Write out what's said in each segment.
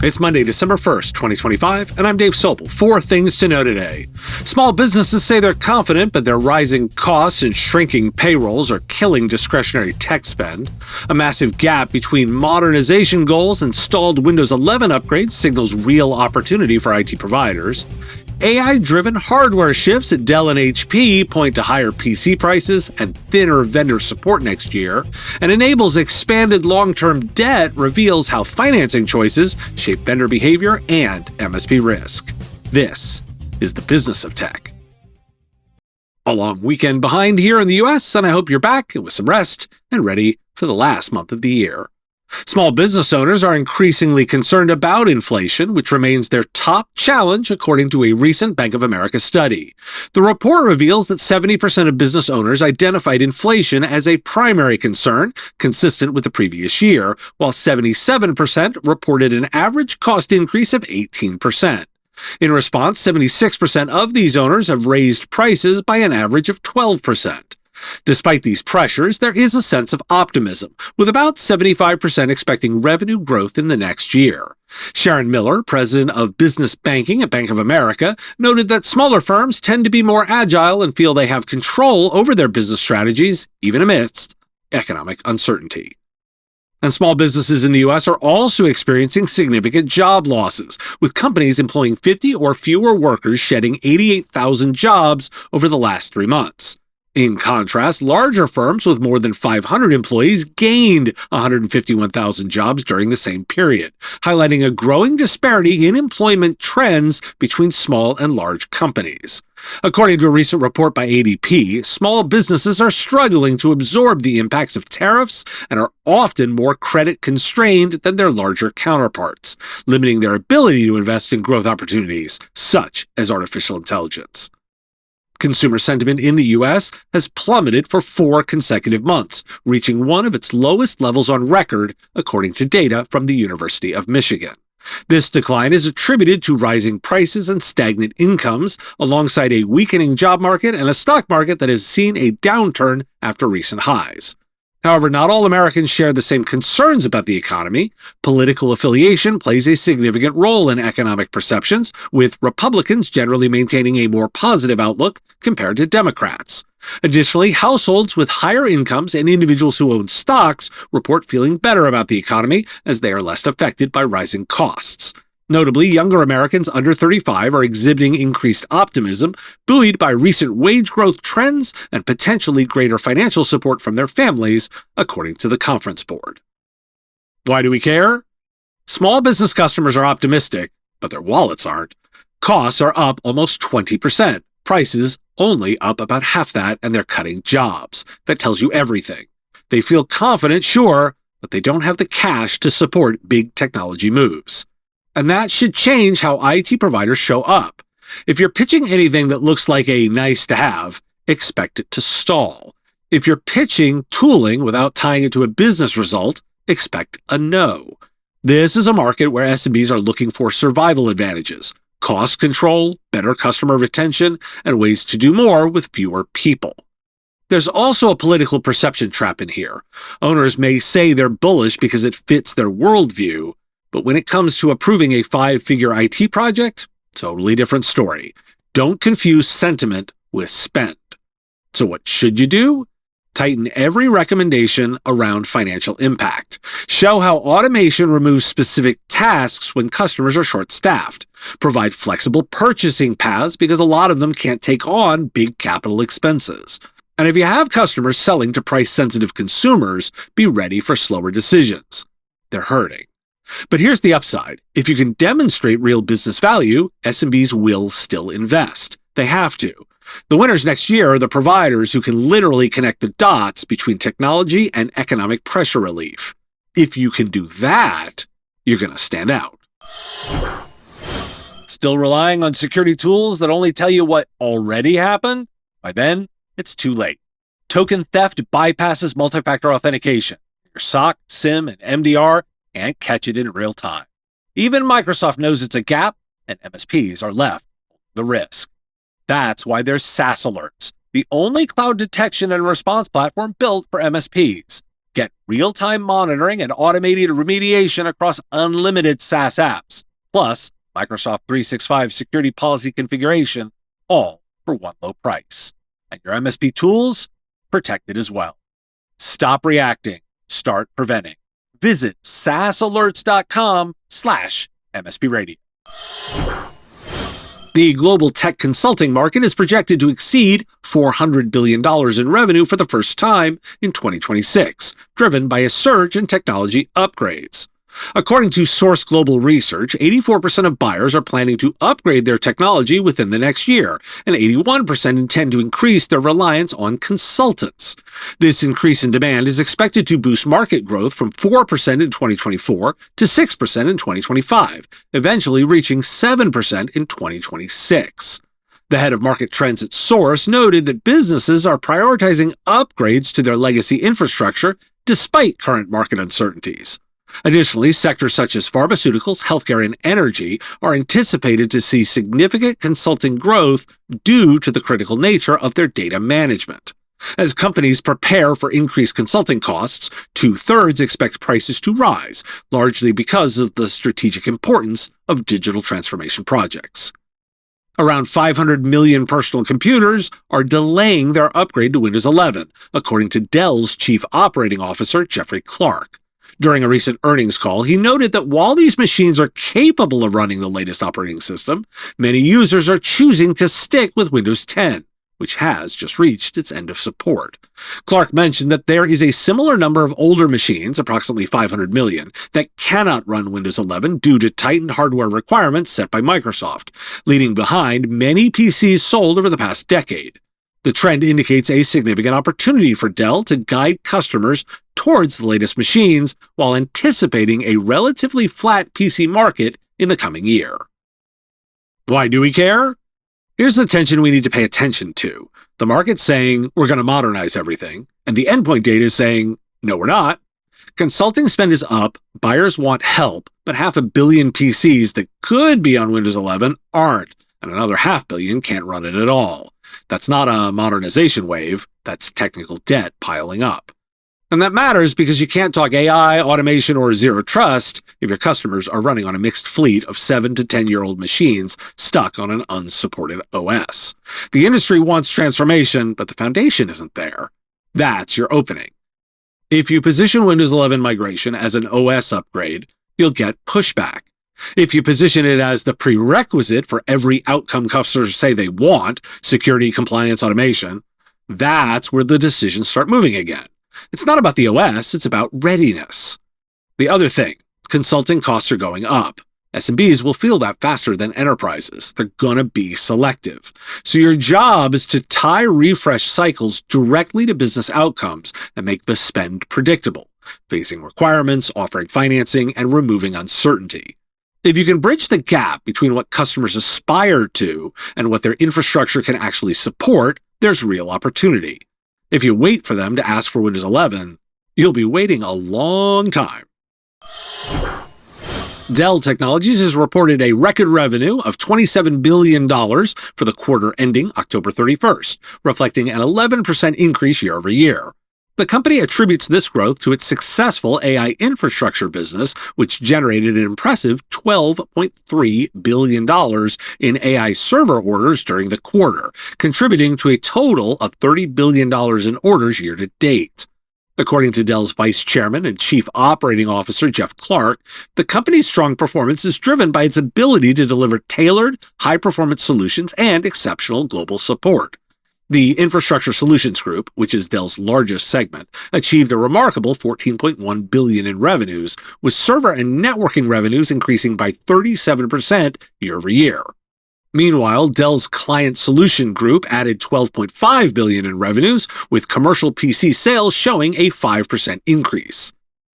It's Monday, December 1st, 2025, and I'm Dave Sobel. 4 things to know today. Small businesses say they're confident, but their rising costs and shrinking payrolls are killing discretionary tech spend. A massive gap between modernization goals and stalled Windows 11 upgrades signals real opportunity for IT providers. AI-driven hardware shifts at Dell and HP point to higher PC prices and thinner vendor support next year, and Enable's expanded long-term debt reveals how financing choices shape vendor behavior and MSP risk. This is the business of tech. A long weekend behind here in the US, and I hope you're back with some rest and ready for the last month of the year. Small business owners are increasingly concerned about inflation, which remains their top challenge, according to a recent Bank of America study. The report reveals that 70% of business owners identified inflation as a primary concern, consistent with the previous year, while 77% reported an average cost increase of 18%. In response, 76% of these owners have raised prices by an average of 12%. Despite these pressures, there is a sense of optimism, with about 75% expecting revenue growth in the next year. Sharon Miller, president of business banking at Bank of America, noted that smaller firms tend to be more agile and feel they have control over their business strategies, even amidst economic uncertainty. And small businesses in the U.S. are also experiencing significant job losses, with companies employing 50 or fewer workers shedding 88,000 jobs over the last 3 months. In contrast, larger firms with more than 500 employees gained 151,000 jobs during the same period, highlighting a growing disparity in employment trends between small and large companies. According to a recent report by ADP, small businesses are struggling to absorb the impacts of tariffs and are often more credit constrained than their larger counterparts, limiting their ability to invest in growth opportunities, such as artificial intelligence. Consumer sentiment in the U.S. has plummeted for 4 consecutive months, reaching one of its lowest levels on record, according to data from the University of Michigan. This decline is attributed to rising prices and stagnant incomes, alongside a weakening job market and a stock market that has seen a downturn after recent highs. However, not all Americans share the same concerns about the economy. Political affiliation plays a significant role in economic perceptions, with Republicans generally maintaining a more positive outlook compared to Democrats. Additionally, households with higher incomes and individuals who own stocks report feeling better about the economy as they are less affected by rising costs. Notably, younger Americans under 35 are exhibiting increased optimism, buoyed by recent wage growth trends and potentially greater financial support from their families, according to the Conference Board. Why do we care? Small business customers are optimistic, but their wallets aren't. Costs are up almost 20%. Prices only up about half that, and they're cutting jobs. That tells you everything. They feel confident, sure, but they don't have the cash to support big technology moves. And that should change how IT providers show up. If you're pitching anything that looks like a nice to have, expect it to stall. If you're pitching tooling without tying it to a business result, expect a no. This is a market where SMBs are looking for survival advantages, cost control, better customer retention, and ways to do more with fewer people. There's also a political perception trap in here. Owners may say they're bullish because it fits their worldview, but when it comes to approving a 5-figure IT project, totally different story. Don't confuse sentiment with spend. So what should you do? Tighten every recommendation around financial impact. Show how automation removes specific tasks when customers are short-staffed. Provide flexible purchasing paths because a lot of them can't take on big capital expenses. And if you have customers selling to price-sensitive consumers, be ready for slower decisions. They're hurting. But here's the upside. If you can demonstrate real business value, SMBs will still invest. They have to. The winners next year are the providers who can literally connect the dots between technology and economic pressure relief. If you can do that, you're going to stand out. Still relying on security tools that only tell you what already happened? By then, it's too late. Token theft bypasses multi-factor authentication. Your SOC, SIM, and MDR can't catch it in real time. Even Microsoft knows it's a gap, and MSPs are left the risk. That's why there's SaaS Alerts, the only cloud detection and response platform built for MSPs. Get real-time monitoring and automated remediation across unlimited SaaS apps, plus Microsoft 365 security policy configuration, all for one low price. And your MSP tools, protected as well. Stop reacting. Start preventing. Visit saasalerts.com/MSP Radio. The global tech consulting market is projected to exceed $400 billion in revenue for the first time in 2026, driven by a surge in technology upgrades. According to Source Global Research, 84% of buyers are planning to upgrade their technology within the next year, and 81% intend to increase their reliance on consultants. This increase in demand is expected to boost market growth from 4% in 2024 to 6% in 2025, eventually reaching 7% in 2026. The head of market trends at Source noted that businesses are prioritizing upgrades to their legacy infrastructure despite current market uncertainties. Additionally, sectors such as pharmaceuticals, healthcare, and energy are anticipated to see significant consulting growth due to the critical nature of their data management. As companies prepare for increased consulting costs, 2/3 expect prices to rise, largely because of the strategic importance of digital transformation projects. Around 500 million personal computers are delaying their upgrade to Windows 11, according to Dell's Chief Operating Officer, Jeffrey Clark. During a recent earnings call, he noted that while these machines are capable of running the latest operating system, many users are choosing to stick with Windows 10, which has just reached its end of support. Clark mentioned that there is a similar number of older machines, approximately 500 million, that cannot run Windows 11 due to tightened hardware requirements set by Microsoft, leaving behind many PCs sold over the past decade. The trend indicates a significant opportunity for Dell to guide customers towards the latest machines while anticipating a relatively flat PC market in the coming year. Why do we care? Here's the tension we need to pay attention to. The market's saying we're going to modernize everything, and the endpoint data is saying, no, we're not. Consulting spend is up, buyers want help, but 500 million PCs that could be on Windows 11 aren't, and another 500 million can't run it at all. That's not a modernization wave, that's technical debt piling up. And that matters because you can't talk AI, automation, or zero trust if your customers are running on a mixed fleet of 7 to 10-year-old machines stuck on an unsupported OS. The industry wants transformation, but the foundation isn't there. That's your opening. If you position Windows 11 migration as an OS upgrade, you'll get pushback. If you position it as the prerequisite for every outcome customers say they want, security, compliance, automation, that's where the decisions start moving again. It's not about the OS, it's about readiness. The other thing, consulting costs are going up. SMBs will feel that faster than enterprises. They're gonna be selective. So your job is to tie refresh cycles directly to business outcomes and make the spend predictable, phasing requirements, offering financing, and removing uncertainty. If you can bridge the gap between what customers aspire to and what their infrastructure can actually support, there's real opportunity. If you wait for them to ask for Windows 11, you'll be waiting a long time. Dell Technologies has reported a record revenue of $27 billion for the quarter ending October 31st, reflecting an 11% increase year over year. The company attributes this growth to its successful AI infrastructure business, which generated an impressive $12.3 billion in AI server orders during the quarter, contributing to a total of $30 billion in orders year to date. According to Dell's Vice Chairman and Chief Operating Officer Jeff Clark, the company's strong performance is driven by its ability to deliver tailored, high-performance solutions and exceptional global support. The Infrastructure Solutions Group, which is Dell's largest segment, achieved a remarkable $14.1 billion in revenues, with server and networking revenues increasing by 37% year over year. Meanwhile, Dell's Client Solution Group added $12.5 billion in revenues, with commercial PC sales showing a 5% increase.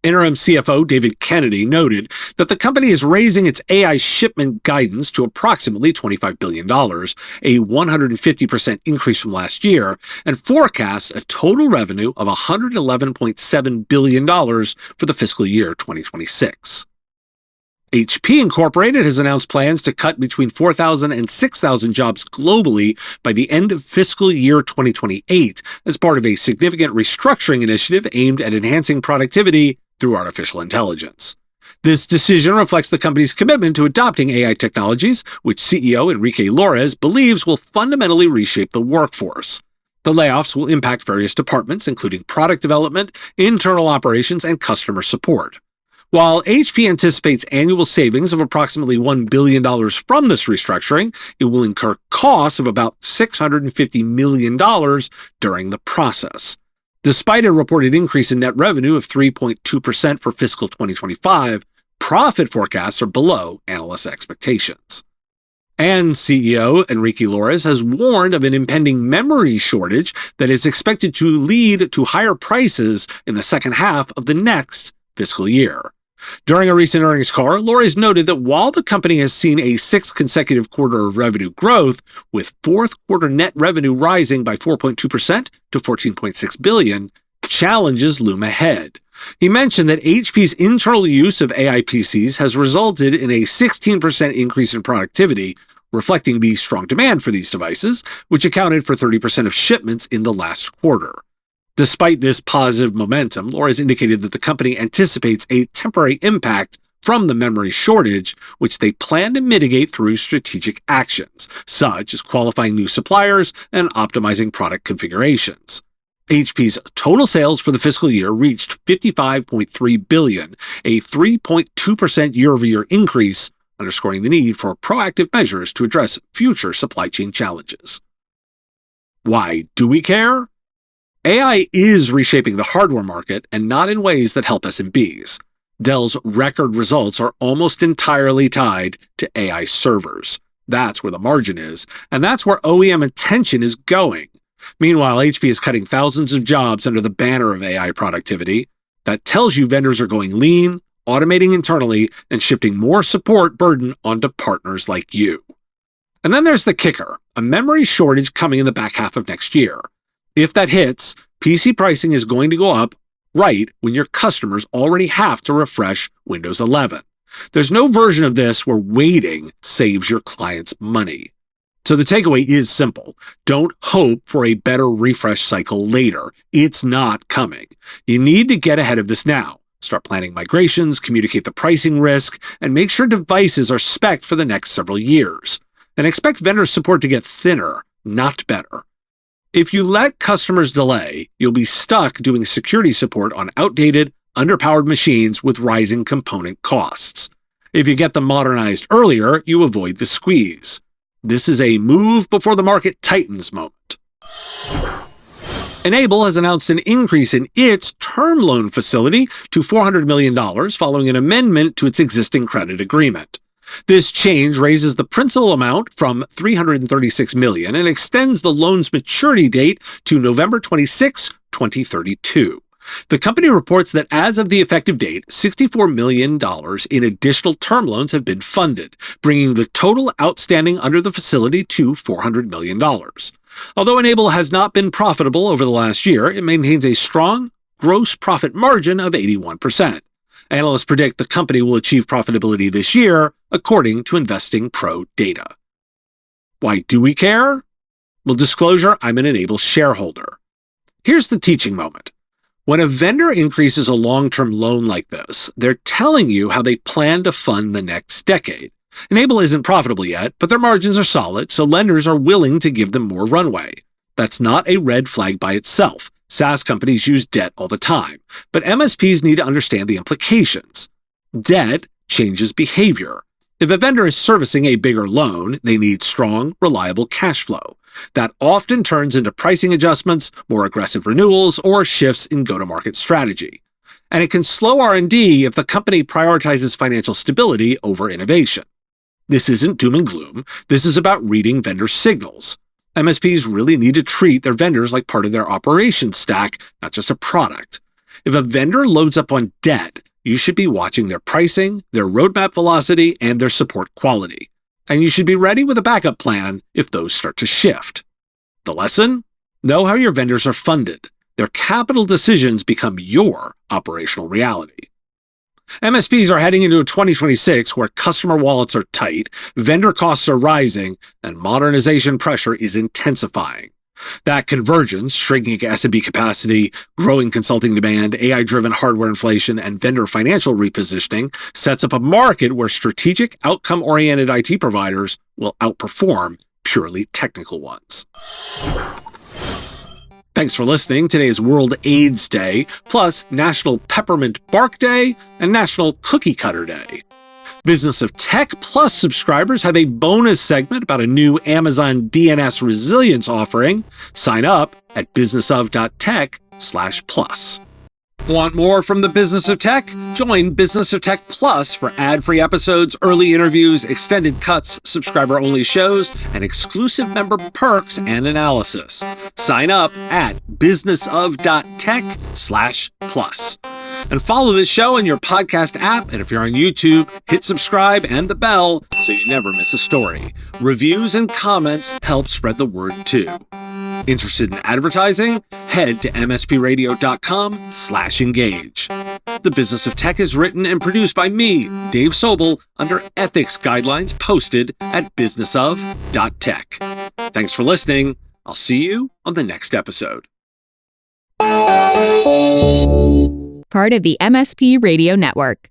Interim CFO David Kennedy noted that the company is raising its AI shipment guidance to approximately $25 billion, a 150% increase from last year, and forecasts a total revenue of $111.7 billion for the fiscal year 2026. HP Incorporated has announced plans to cut between 4,000 and 6,000 jobs globally by the end of fiscal year 2028 as part of a significant restructuring initiative aimed at enhancing productivity through artificial intelligence. This decision reflects the company's commitment to adopting AI technologies, which CEO Enrique Lores believes will fundamentally reshape the workforce. The layoffs will impact various departments, including product development, internal operations, and customer support. While HP anticipates annual savings of approximately $1 billion from this restructuring, it will incur costs of about $650 million during the process. Despite a reported increase in net revenue of 3.2% for fiscal 2025, profit forecasts are below analyst expectations. And CEO Enrique Lores has warned of an impending memory shortage that is expected to lead to higher prices in the second half of the next fiscal year. During a recent earnings call, Lores noted that while the company has seen a sixth consecutive quarter of revenue growth, with fourth quarter net revenue rising by 4.2% to $14.6 billion, challenges loom ahead. He mentioned that HP's internal use of AI PCs has resulted in a 16% increase in productivity, reflecting the strong demand for these devices, which accounted for 30% of shipments in the last quarter. Despite this positive momentum, Lores indicated that the company anticipates a temporary impact from the memory shortage, which they plan to mitigate through strategic actions, such as qualifying new suppliers and optimizing product configurations. HP's total sales for the fiscal year reached $55.3 billion, a 3.2% year-over-year increase, underscoring the need for proactive measures to address future supply chain challenges. Why do we care? AI is reshaping the hardware market, and not in ways that help SMBs. Dell's record results are almost entirely tied to AI servers. That's where the margin is, and that's where OEM attention is going. Meanwhile, HP is cutting thousands of jobs under the banner of AI productivity. That tells you vendors are going lean, automating internally, and shifting more support burden onto partners like you. And then there's the kicker, a memory shortage coming in the back half of next year. If that hits, PC pricing is going to go up right when your customers already have to refresh Windows 11. There's no version of this where waiting saves your clients money. So the takeaway is simple. Don't hope for a better refresh cycle later. It's not coming. You need to get ahead of this now. Start planning migrations, communicate the pricing risk, and make sure devices are spec'd for the next several years. And expect vendor support to get thinner, not better. If you let customers delay, you'll be stuck doing security support on outdated, underpowered machines with rising component costs. If you get them modernized earlier, you avoid the squeeze. This is a move before the market tightens moment. Enable has announced an increase in its term loan facility to $400 million following an amendment to its existing credit agreement. This change raises the principal amount from $336 million and extends the loan's maturity date to November 26, 2032. The company reports that as of the effective date, $64 million in additional term loans have been funded, bringing the total outstanding under the facility to $400 million. Although Enable has not been profitable over the last year, it maintains a strong gross profit margin of 81%. Analysts predict the company will achieve profitability this year, according to Investing Pro data. Why do we care? Well, disclosure, I'm an Enable shareholder. Here's the teaching moment. When a vendor increases a long-term loan like this, they're telling you how they plan to fund the next decade. Enable isn't profitable yet, but their margins are solid, so lenders are willing to give them more runway. That's not a red flag by itself. SaaS companies use debt all the time, but MSPs need to understand the implications. Debt changes behavior. If a vendor is servicing a bigger loan, they need strong, reliable cash flow. That often turns into pricing adjustments, more aggressive renewals, or shifts in go-to-market strategy. And it can slow R&D if the company prioritizes financial stability over innovation. This isn't doom and gloom. This is about reading vendor signals. MSPs really need to treat their vendors like part of their operations stack, not just a product. If a vendor loads up on debt, you should be watching their pricing, their roadmap velocity, and their support quality. And you should be ready with a backup plan if those start to shift. The lesson? Know how your vendors are funded. Their capital decisions become your operational reality. MSPs are heading into 2026 where customer wallets are tight, vendor costs are rising, and modernization pressure is intensifying. That convergence, shrinking SMB capacity, growing consulting demand, AI-driven hardware inflation, and vendor financial repositioning sets up a market where strategic, outcome-oriented IT providers will outperform purely technical ones. Thanks for listening. Today is World AIDS Day, plus National Peppermint Bark Day and National Cookie Cutter Day. Business of Tech Plus subscribers have a bonus segment about a new Amazon DNS resilience offering. Sign up at businessof.tech/plus. Want more from the Business of Tech? Join Business of Tech Plus for ad-free episodes, early interviews, extended cuts, subscriber-only shows, and exclusive member perks and analysis. Sign up at businessof.tech/plus. And follow this show in your podcast app, and if you're on YouTube, hit subscribe and the bell so you never miss a story. Reviews and comments help spread the word too. Interested in advertising? Head to mspradio.com/engage. The Business of Tech is written and produced by me, Dave Sobel, under ethics guidelines posted at businessof.tech. Thanks for listening. I'll see you on the next episode. Part of the MSP Radio Network.